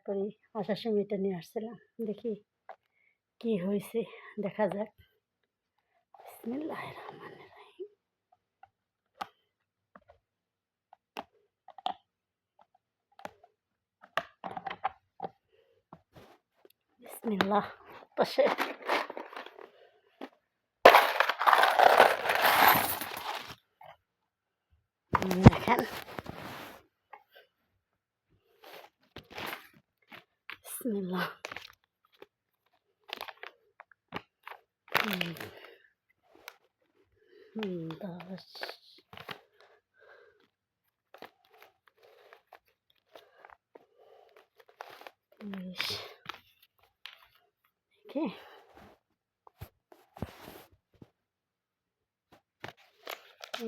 করি। আসার সময় এটা নিয়ে আসছিলাম। দেখি কি হয়েছে, দেখা যাক। বিসমিল্লাহির রহমানির রহিম। বিসমিল্লাহ। পাশে দেখেন, বিসমিল্লাহ। 10 20 দেখি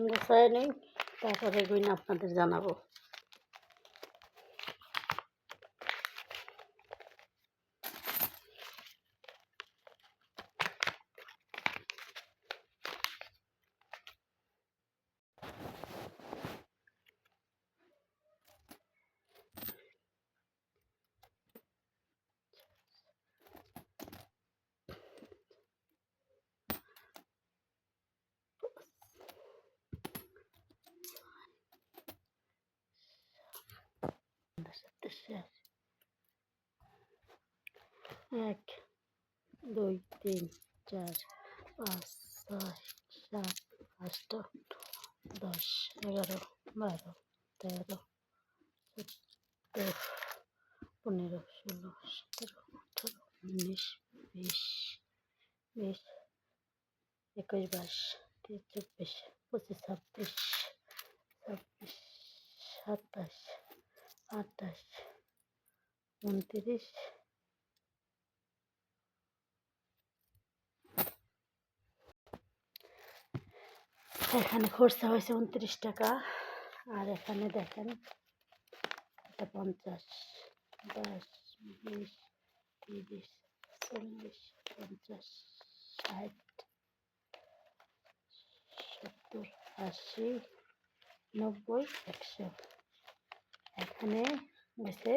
গোছায় নেই, তারপরে গুইনা আপনাদের জানাবো। এক 2 3 4 5 6 7 8 10 11 12 13 14 15 16 17 18 19 20 21 22 23 24 25 26 27 28 29 এখানে খরচা হয়েছে 29 টাকা। আর এখানে দেখেন এটা 50 10 20 30 40 50 60 70 80 90 100। এখানে গেছে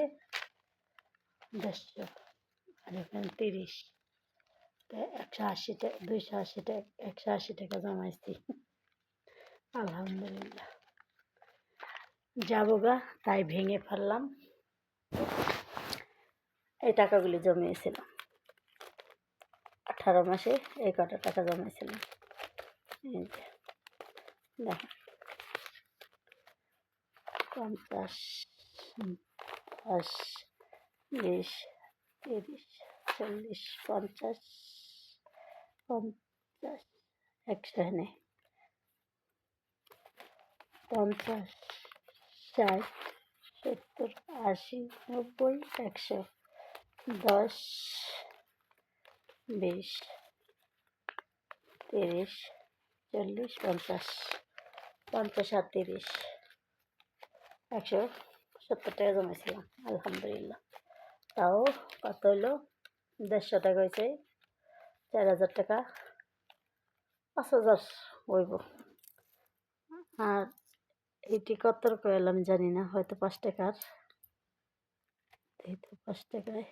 150 আর এখানে 30, 180 টাকা, 280 টাকা, 180 টাকা জমাইছি। আলহামদুলিল্লাহ। যাবো গা, তাই ভেঙে ফেললাম। এই টাকাগুলি জমিয়েছিলাম 18 মাসে, এই কটা টাকা জমাইছিলাম। এই যে দেখেন 50 10 20 30 40 50 50 100 এনে 50 60 70 80 90 100 10 20 30 40 50 50 আর 30 170 টাকা জমেছিলাম। আলহামদুলিল্লাহ। তাও কত হইলো, 150 টাকা হয়েছে 4000 টাকা, 5000 হইব। আর এটি কত কয়েল আমি জানি না, হয়তো 5 টাকার। এই তো 5 টাকায়,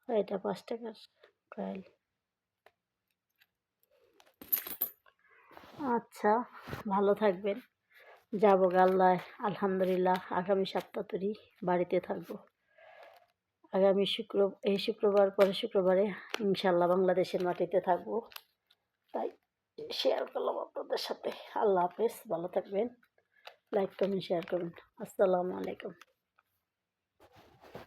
এটা 5 টাকার কয়েল। আচ্ছা, ভালো থাকবেন। যাবো গাল্লায় আলহামদুলিল্লাহ। আগামী সপ্তাহ তরি বাড়িতে থাকবো। আগামী এই শুক্রবার পরে শুক্রবারে ইনশাল্লাহ বাংলাদেশের মাটিতে থাকবো। তাই শেয়ার করলাম আপনাদের সাথে। আল্লাহ হাফেজ, ভালো থাকবেন। লাইক করুন, শেয়ার করুন। আসসালামু আলাইকুম।